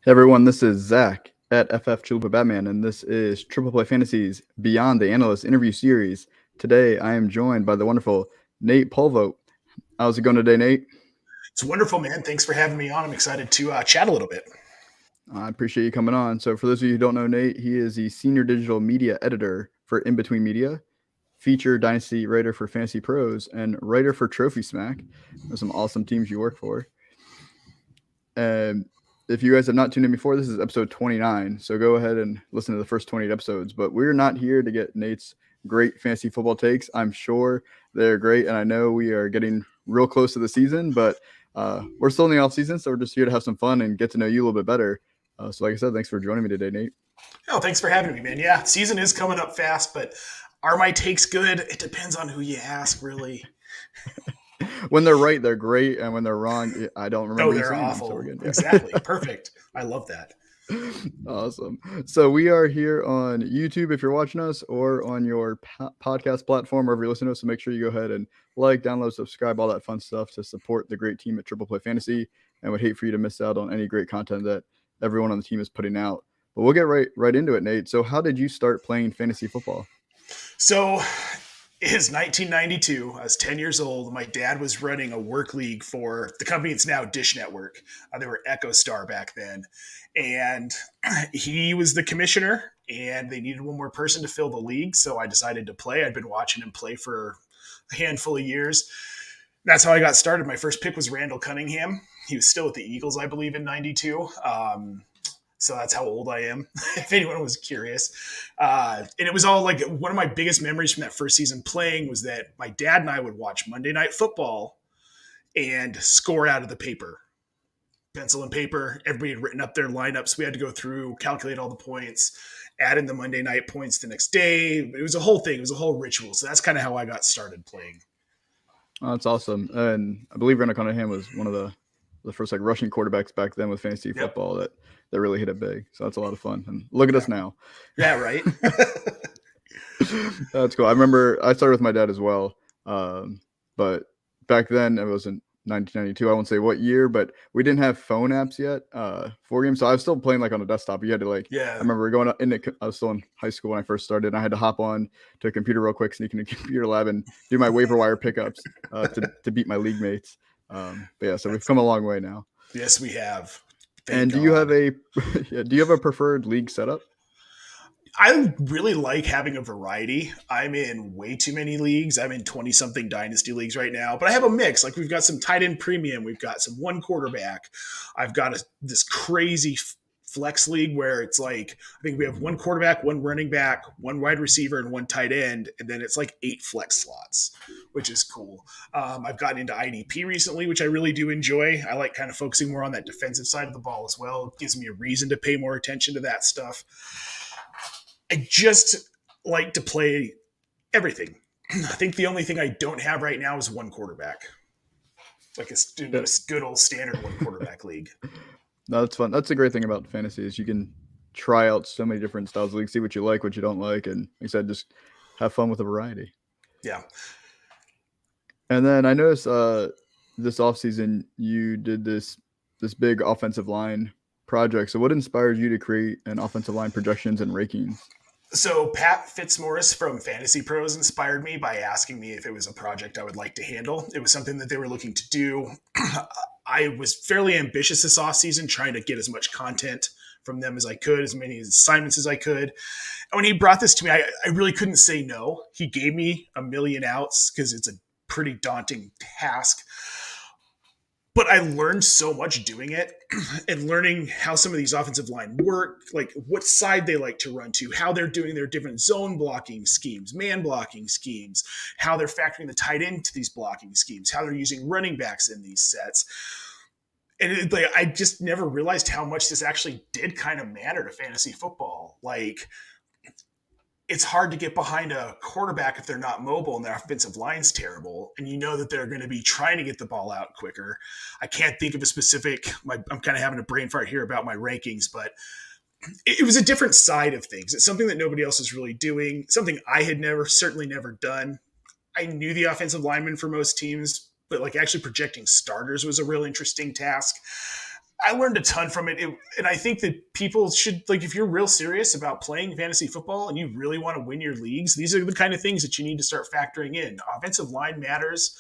Hey everyone, this is Zach at FF Chalupa Batman, and this is Triple Play Fantasies Beyond the Analyst interview series. Today, I am joined by the wonderful Nate Polvogt. How's it going today, Nate? It's wonderful, man. Thanks for having me on. I'm excited to chat a little bit. I appreciate you coming on. So, for those of you who don't know Nate, he is the senior digital media editor for In Between Media, feature dynasty writer for Fantasy Pros, and writer for Trophy Smack. There's some awesome teams you work for. And if you guys have not tuned in before, this is episode 29. So go ahead and listen to the first 28 episodes. But we're not here to get Nate's great fantasy football takes. I'm sure they're great. And I know we are getting real close to the season, but we're still in the off season. So we're just here to have some fun and get to know you a little bit better. So like I said, thanks for joining me today, Nate. Oh, thanks for having me, man. Yeah, season is coming up fast, but are my takes good? It depends on who you ask, really. When they're right, they're great. And when they're wrong, I don't Oh, remember you they're saying them. So we're awful. good. Yeah. Exactly. Perfect. I love that. Awesome. So we are here on YouTube if you're watching us, or on your podcast platform, wherever you listen to us. So make sure you go ahead and like, download, subscribe, all that fun stuff to support the great team at Triple Play Fantasy. And would hate for you to miss out on any great content that everyone on the team is putting out. But we'll get right into it, Nate. So how did you start playing fantasy football? So it is 1992. I was 10 years old. My dad was running a work league for the company. It's now Dish Network. They were Echo Star back then. And he was the commissioner, and they needed one more person to fill the league. So I decided to play. I'd been watching him play for a handful of years. That's how I got started. My first pick was Randall Cunningham. He was still with the Eagles, I believe, in 92. So that's how old I am, if anyone was curious. And it was all like one of my biggest memories from that first season playing was that my dad and I would watch Monday Night Football and score out of the paper. Pencil and paper. Everybody had written up their lineups. We had to go through, calculate all the points, add in the Monday night points the next day. It was a whole thing. It was a whole ritual. So that's kind of how I got started playing. Oh, that's awesome. And I believe Randall Cunningham was one of the first like rushing quarterbacks back then with fantasy Yep. football that really hit it big. So that's a lot of fun. And look at Yeah. us now. Yeah, right. That's cool. I remember I started with my dad as well. But back then it was in 1992. I won't say what year, but we didn't have phone apps yet for games. So I was still playing like on a desktop. You had to like, I Yeah. remember going in the, I was still in high school when I first started, and I had to hop on to a computer real quick, sneak in a computer lab and do my waiver wire pickups to beat my league mates. But yeah, so we've That's come a long way now. Yes, we have. And Thank do you have God. a do you have a preferred league setup? I really like having a variety. I'm in way too many leagues. I'm in 20 something dynasty leagues right now, but I have a mix. Like we've got some tight end premium, we've got some one quarterback. I've got this crazy flex league where it's like I think we have one quarterback, one running back, one wide receiver, and one tight end, and then it's like 8 flex slots, which is cool. I've gotten into IDP recently, which I really do enjoy. I like kind of focusing more on that defensive side of the ball as well. It gives me a reason to pay more attention to that stuff. I just like to play everything. I think the only thing I don't have right now is one quarterback, like a Yeah. good old standard one quarterback league. No, that's fun. That's the great thing about fantasy is you can try out so many different styles of league, see what you like, what you don't like, and like I said, just have fun with a variety. Yeah. And then I noticed this offseason you did this big offensive line project. So what inspired you to create an offensive line projections and rankings? So Pat Fitzmaurice from Fantasy Pros inspired me by asking me if it was a project I would like to handle. It was something that they were looking to do. I was fairly ambitious this offseason, trying to get as much content from them as I could, as many assignments as I could. And when he brought this to me, I really couldn't say no. He gave me a million outs because it's a pretty daunting task. But I learned so much doing it and learning how some of these offensive line work, like what side they like to run to, how they're doing their different zone blocking schemes, man blocking schemes, how they're factoring the tight end into these blocking schemes, how they're using running backs in these sets. And I just never realized how much this actually did kind of matter to fantasy football. Like, it's hard to get behind a quarterback if they're not mobile and their offensive line's terrible, and you know that they're going to be trying to get the ball out quicker. I can't think of a specific. I'm kind of having a brain fart here about my rankings, but it was a different side of things. It's something that nobody else is really doing. Something I had certainly never done. I knew the offensive linemen for most teams, but like actually projecting starters was a real interesting task. I learned a ton from it. And I think that people should, like, if you're real serious about playing fantasy football and you really want to win your leagues, these are the kind of things that you need to start factoring in. Offensive line matters.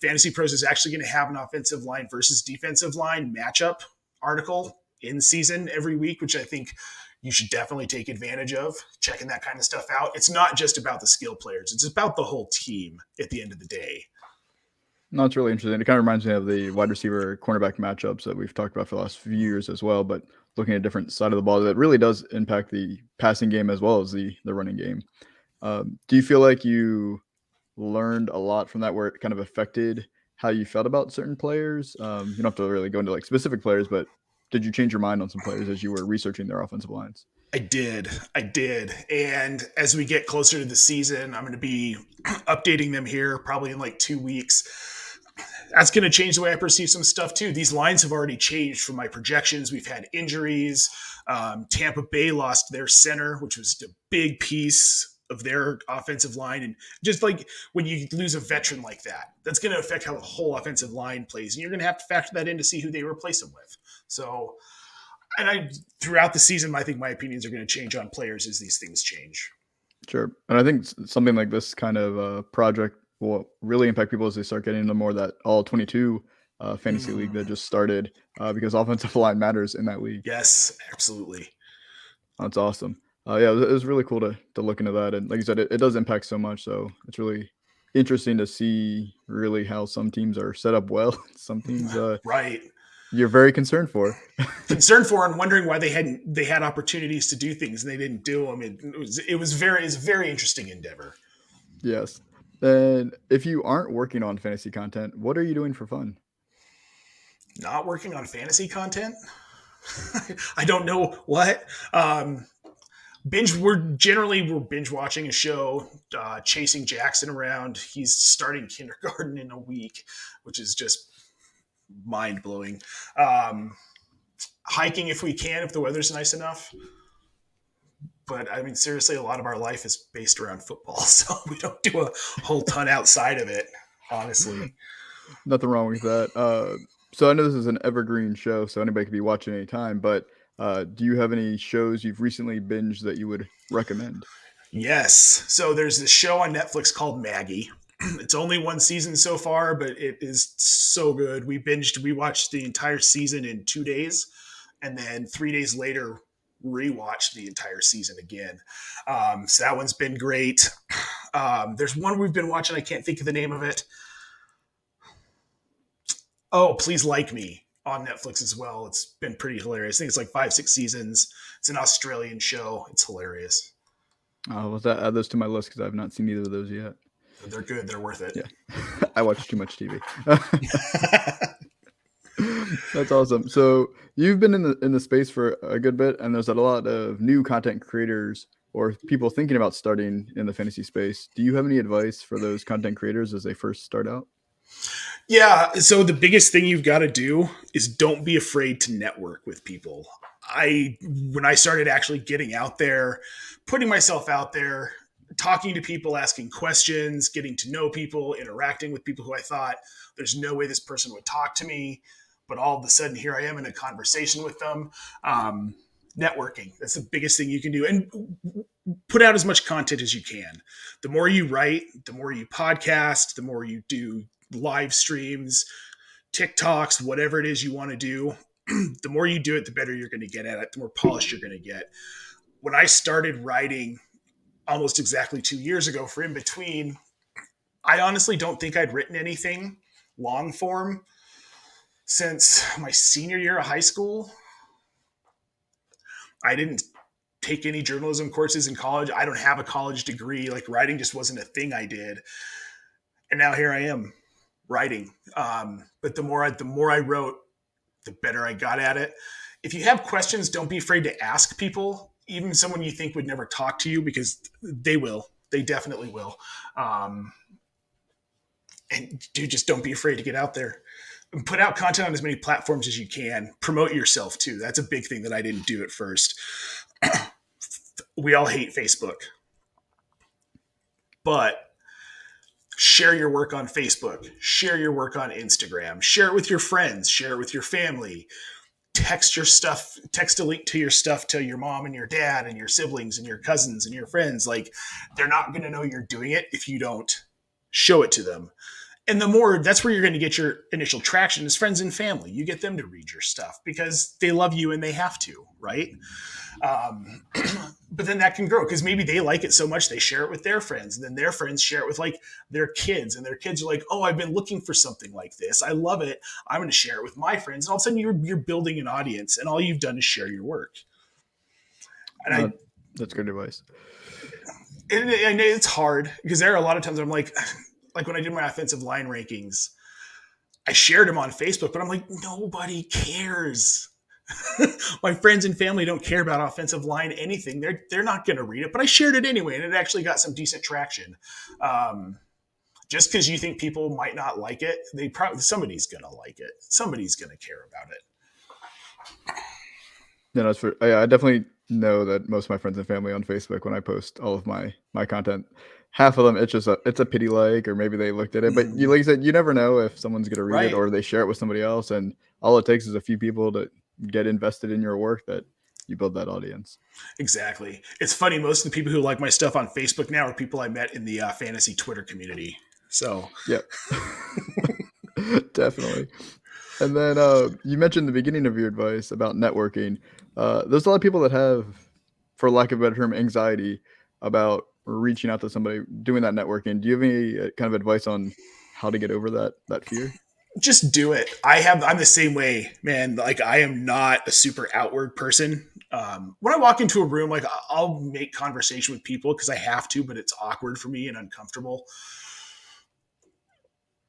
Fantasy Pros is actually going to have an offensive line versus defensive line matchup article in season every week, which I think you should definitely take advantage of, checking that kind of stuff out. It's not just about the skill players, it's about the whole team at the end of the day. No, it's really interesting. It kind of reminds me of the wide receiver cornerback matchups that we've talked about for the last few years as well, but looking at a different side of the ball that really does impact the passing game as well as the running game. Do you feel like you learned a lot from that where it kind of affected how you felt about certain players? You don't have to really go into like specific players, but did you change your mind on some players as you were researching their offensive lines? I did. I did. And as we get closer to the season, I'm going to be updating them here probably in like 2 weeks. That's going to change the way I perceive some stuff too. These lines have already changed from my projections. We've had injuries. Tampa Bay lost their center, which was a big piece of their offensive line. And just like when you lose a veteran like that, that's going to affect how the whole offensive line plays. And you're going to have to factor that in to see who they replace them with. So, and I throughout the season, I think my opinions are going to change on players as these things change. Sure. And I think something like this kind of project will really impact people as they start getting into more of that all 22 fantasy league that just started because offensive line matters in that league. Yes, absolutely. That's awesome. Yeah, it was really cool to look into that. And like you said, it does impact so much. So it's really interesting to see really how some teams are set up well. Some teams Right. you're very concerned for. Concerned for and wondering why they had opportunities to do things and they didn't do them. It's a very interesting endeavor. Yes. And if you aren't working on fantasy content, what are you doing for fun? Not working on fantasy content. I don't know what. We're binge watching a show, chasing Jackson around. He's starting kindergarten in a week, which is just mind blowing. Hiking if we can, if the weather's nice enough. But I mean, seriously, a lot of our life is based around football, so we don't do a whole ton outside of it, honestly. Nothing wrong with that. So I know this is an evergreen show, so anybody could be watching anytime. But do you have any shows you've recently binged that you would recommend? Yes. So there's this show on Netflix called Maggie. It's only one season so far, but it is so good. We watched the entire season in 2 days, and then 3 days later, rewatched the entire season again. So that one's been great. There's one we've been watching. I can't think of the name of it. Oh, Please Like Me on Netflix as well. It's been pretty hilarious. I think it's like 5, 6 seasons. It's an Australian show. It's hilarious. I'll add those to my list because I have not seen either of those yet. They're good. They're worth it. Yeah, I watch too much TV. That's awesome. So you've been in the space for a good bit, and there's a lot of new content creators or people thinking about starting in the fantasy space. Do you have any advice for those content creators as they first start out? Yeah. So the biggest thing you've got to do is don't be afraid to network with people. When I started actually getting out there, putting myself out there, talking to people, asking questions, getting to know people, interacting with people who I thought there's no way this person would talk to me, but all of a sudden here I am in a conversation with them. Networking, that's the biggest thing you can do. And put out as much content as you can. The more you write, the more you podcast, the more you do live streams, TikToks, whatever it is you want to do, the more you do it, the better you're going to get at it, the more polished you're going to get. When I started writing almost exactly 2 years ago for In Between, I honestly don't think I'd written anything long form since my senior year of high school. I didn't take any journalism courses in college. I don't have a college degree. Like, writing just wasn't a thing I did. And now here I am writing. But the more I wrote, the better I got at it. If you have questions, don't be afraid to ask people, even someone you think would never talk to you, because they will. They definitely will. And just don't be afraid to get out there. Put out content on as many platforms as you can. Promote yourself too. That's a big thing that I didn't do at first. We all hate Facebook, but share your work on Facebook, share your work on Instagram, share it with your friends, share it with your family. text a link to your stuff to your mom and your dad and your siblings and your cousins and your friends. Like, they're not going to know you're doing it if you don't show it to them. And that's where you're going to get your initial traction is friends and family. You get them to read your stuff because they love you and they have to, right? Um, but then that can grow because maybe they like it so much they share it with their friends, and then their friends share it with like their kids, and their kids are like, "Oh, I've been looking for something like this. I love it. I'm going to share it with my friends." And all of a sudden, you're building an audience, and all you've done is share your work. And Uh, that's good advice. and it's hard because there are a lot of times I'm like when I did my offensive line rankings, I shared them on Facebook, but I'm like, nobody cares. My friends and family don't care about offensive line anything. They're not going to read it, but I shared it anyway, and it actually got some decent traction. Um, just because you think people might not like it, somebody's going to like it. Somebody's going to care about it. Yeah, that's for. Yeah, I definitely know that most of my friends and family on Facebook, when I post all of my content, half of them it's a pity like, or maybe they looked at it. But you, like you said, you never know if someone's gonna read it Right. or they share it with somebody else, and all it takes is a few people to get invested in your work that you build that audience. Exactly. It's funny. Most of the people who like my stuff on Facebook now are people I met in the fantasy Twitter community. So Yeah, definitely. And then you mentioned the beginning of your advice about networking. There's a lot of people that have, for lack of a better term, anxiety about reaching out to somebody, doing that networking. Do you have any kind of advice on how to get over that fear? just do it. I'm the same way, man. Like, I am not a super outward person. When I walk into a room, like, I'll make conversation with people because I have to, but it's awkward for me and uncomfortable.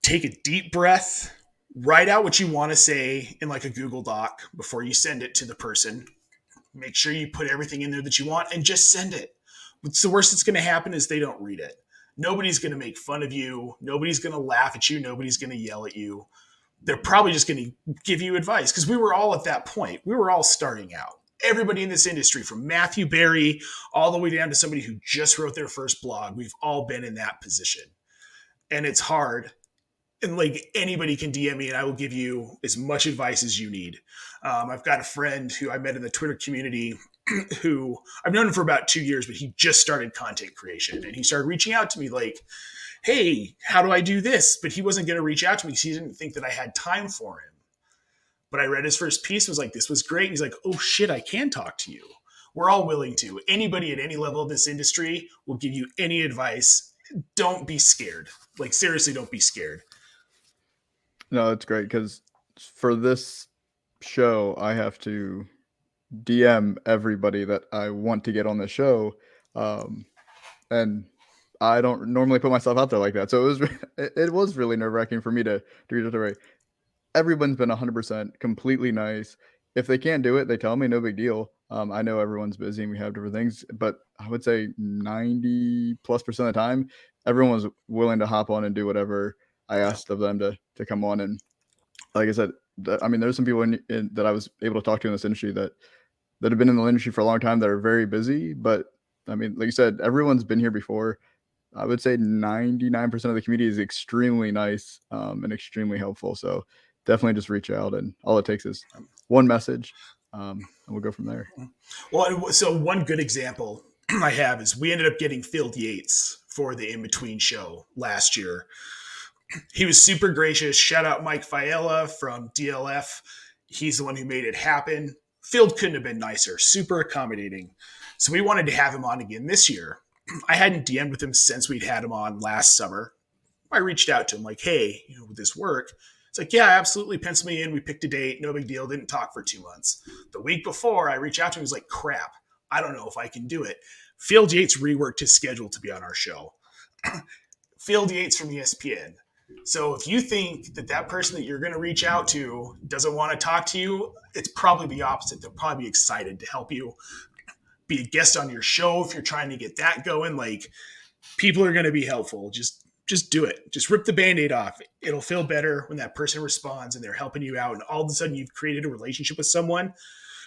Take a deep breath, write out what you want to say in like a Google Doc before you send it to the person. Make sure you put everything in there that you want and just send it. What's the worst that's going to happen is they don't read it. Nobody's going to make fun of you. Nobody's going to laugh at you. Nobody's going to yell at you. They're probably just going to give you advice because we were all at that point. We were all starting out. Everybody in this industry, from Matthew Berry all the way down to somebody who just wrote their first blog, we've all been in that position. And it's hard. And like, anybody can DM me and I will give you as much advice as you need. I've got a friend who I met in the Twitter community who I've known him for about 2 years, but he just started content creation and he started reaching out to me like, "Hey, how do I do this?" But he wasn't going to reach out to me because he didn't think that I had time for him. But I read his first piece and was like, "This was great." And he's like, "Oh shit, I can talk to you." We're all willing to. Anybody at any level of this industry will give you any advice. Don't be scared. Like, seriously, don't be scared. No, it's great because for this show, I have to DM everybody that I want to get on the show, um, and I don't normally put myself out there like that. So it was it was really nerve wracking for me to reach out to everyone's been 100% completely nice. If they can't do it, they tell me, no big deal. I know everyone's busy and we have different things, but I would say 90 plus percent of the time, everyone was willing to hop on and do whatever I Yeah. asked of them to come on. And like I said, I mean, there's some people that I was able to talk to in this industry that have been in the industry for a long time that are very busy. But I mean, like you said, everyone's been here before. I would say 99% of the community is extremely nice and extremely helpful. So definitely just reach out, and all it takes is one message, and we'll go from there. Well, so one good example I have is we ended up getting Phil Yates for the In Between show last year. He was super gracious. Shout out Mike Fiella from DLF. He's the one who made it happen. Phil couldn't have been nicer, super accommodating. So we wanted to have him on again this year. I hadn't DM'd with him since we'd had him on last summer. I reached out to him like, "Hey, would this work?" It's like, "Yeah, absolutely. Pencil me in." We picked a date. No big deal. Didn't talk for 2 months. The week before, I reached out to him. He was like, "Crap. I don't know if I can do it." Phil Yates reworked his schedule to be on our show. Phil Yates from ESPN. So if you think that person that you're going to reach out to doesn't want to talk to you, it's probably the opposite. They'll probably be excited to help you, be a guest on your show if you're trying to get that going. Like, people are going to be helpful. Just do it. Just rip the band-aid off. It'll feel better when that person responds and they're helping you out. And all of a sudden you've created a relationship with someone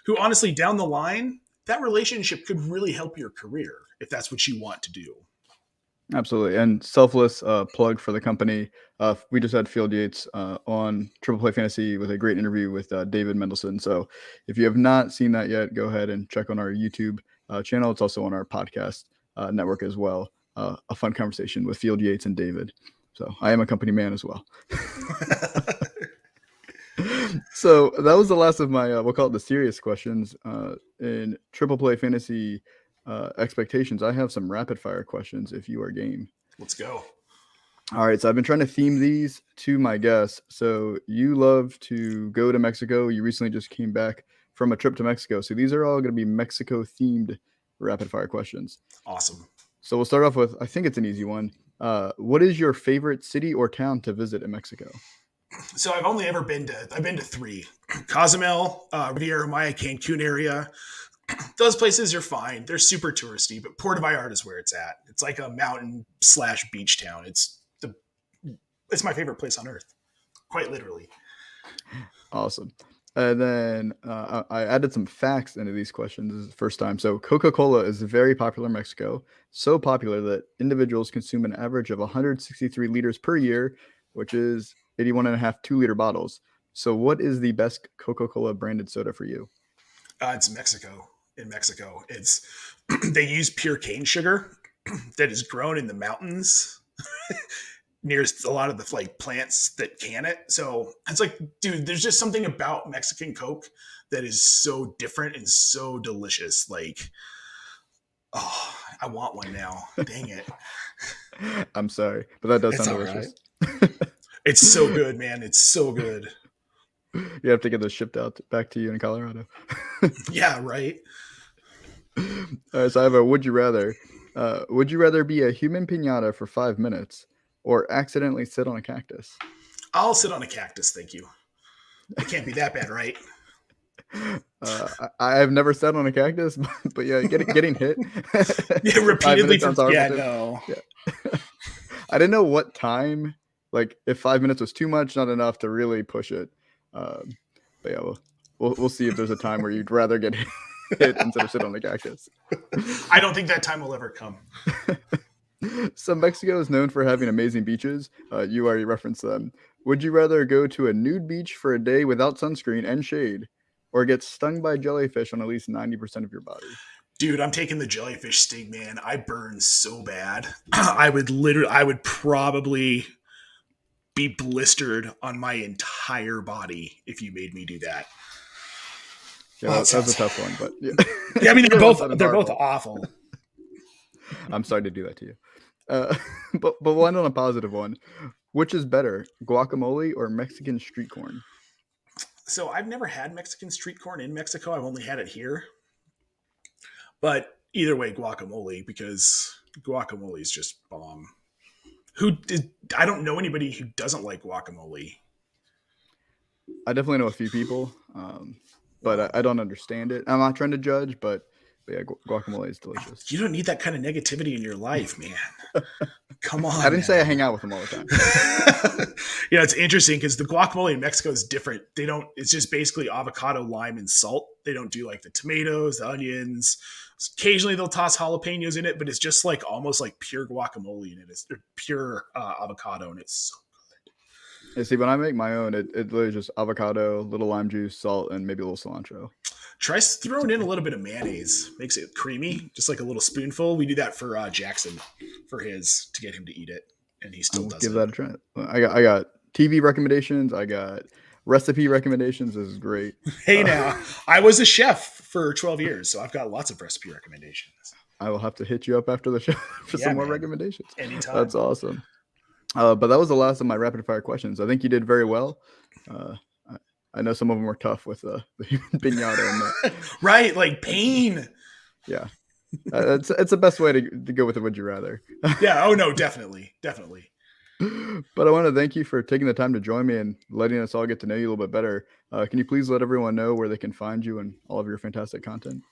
who, honestly, down the line, that relationship could really help your career if that's what you want to do. Absolutely. And selfless plug for the company. We just had Field Yates on Triple Play Fantasy with a great interview with David Mendelson. So if you have not seen that yet, go ahead and check on our YouTube channel. It's also on our podcast network as well. A fun conversation with Field Yates and David. So I am a company man as well. So that was the last of my, we'll call it the serious questions. In Triple Play Fantasy expectations, I have some rapid fire questions if you are game. Let's go. All right, so I've been trying to theme these to my guests. So you love to go to Mexico. You recently just came back from a trip to Mexico. So these are all going to be Mexico-themed rapid-fire questions. Awesome. So we'll start off with, I think it's an easy one. What is your favorite city or town to visit in Mexico? So I've been to 3. Cozumel, Riviera Maya, Cancun area. Those places are fine. They're super touristy, but Puerto Vallarta is where it's at. It's like a mountain/beach town. It's my favorite place on earth, quite literally. Awesome. And then I added some facts into these questions. This is the first time. So Coca-Cola is very popular in Mexico, so popular that individuals consume an average of 163 liters per year, which is 81.5 2-liter bottles. So what is the best Coca-Cola branded soda for you? It's Mexico. In Mexico, they use pure cane sugar that is grown in the mountains near a lot of the plants that can it. So it's like, dude, there's just something about Mexican Coke that is so different and so delicious. Like, oh, I want one now. Dang it. I'm sorry, but that does sound delicious. Right. It's so good, man. It's so good. You have to get this shipped out back to you in Colorado. Yeah, right. All right, so I have a would you rather. Would you rather be a human piñata for 5 minutes or accidentally sit on a cactus? I'll sit on a cactus, thank you. It can't be that bad, right? I have never sat on a cactus, but yeah, getting hit. Yeah, repeatedly. Yeah, no. Yeah. I didn't know what time, like if 5 minutes was too much, not enough to really push it. But yeah, we'll see if there's a time where you'd rather get hit instead of sit on the cactus. I don't think that time will ever come. So Mexico is known for having amazing beaches. You already referenced them. Would you rather go to a nude beach for a day without sunscreen and shade, or get stung by jellyfish on at least 90% of your body? Dude, I'm taking the jellyfish sting, man. I burn so bad. I would probably be blistered on my entire body if you made me do that. Yeah, that's a tough one, but yeah. Yeah, I mean they're both awful. I'm sorry to do that to you. But we'll end on a positive one. Which is better, guacamole or Mexican street corn? So I've never had Mexican street corn in Mexico. I've only had it here. But either way, guacamole, because guacamole is just bomb. I don't know anybody who doesn't like guacamole. I definitely know a few people, but I don't understand it. I'm not trying to judge, but yeah, guacamole is delicious. You don't need that kind of negativity in your life, man. Come on. I didn't say I hang out with them all the time. Yeah, it's interesting because the guacamole in Mexico is different. It's just basically avocado, lime, and salt. They don't do like the tomatoes, the onions. Occasionally they'll toss jalapenos in it, but it's just like almost like pure guacamole in it. It's pure avocado, and it's so good. Yeah, see, when I make my own, it literally just avocado, little lime juice, salt, and maybe a little cilantro. Try throwing in a little bit of mayonnaise. Makes it creamy, just like a little spoonful. We do that for Jackson for his to get him to eat it, and he still does. Give that a try. I got TV recommendations. I got recipe recommendations. This is great. Hey, now I was a chef for 12 years, so I've got lots of recipe recommendations. I will have to hit you up after the show for some more recommendations. Anytime. That's awesome. But that was the last of my rapid fire questions. I think you did very well. I know some of them were tough with the human piñata. And right, like pain. Yeah. It's the best way to go with the would you rather. Yeah, oh no, definitely. But I want to thank you for taking the time to join me and letting us all get to know you a little bit better. Can you please let everyone know where they can find you and all of your fantastic content?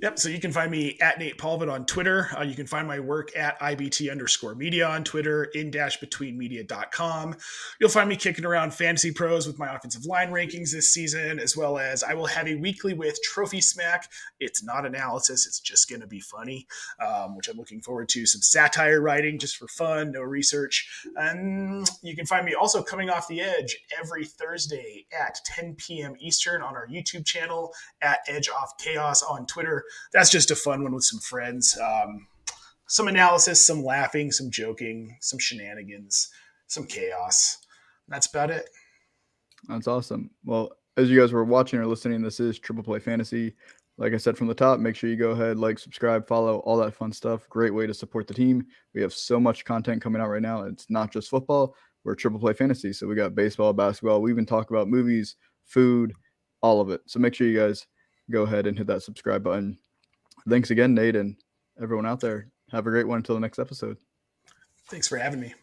Yep. So you can find me at Nate Polvogt on Twitter. You can find my work at IBT_media on Twitter, in-betweenmedia.com. You'll find me kicking around Fantasy Pros with my offensive line rankings this season, as well as I will have a weekly with Trophy Smack. It's not analysis, it's just going to be funny, which I'm looking forward to. Some satire writing just for fun, no research. And you can find me also coming off the edge every Thursday at 10 p.m. Eastern on our YouTube channel, at Edge Off Chaos on Twitter. That's just a fun one with some friends. Some analysis, some laughing, some joking, some shenanigans, some chaos. That's about it. That's awesome. Well, as you guys were watching or listening, this is Triple Play Fantasy. Like I said from the top, make sure you go ahead, like, subscribe, follow, all that fun stuff. Great way to support the team. We have so much content coming out right now. It's not just football. We're Triple Play Fantasy. So we got baseball, basketball. We even talk about movies, food, all of it. So make sure you guys go ahead and hit that subscribe button. Thanks again, Nate, and everyone out there. Have a great one until the next episode. Thanks for having me.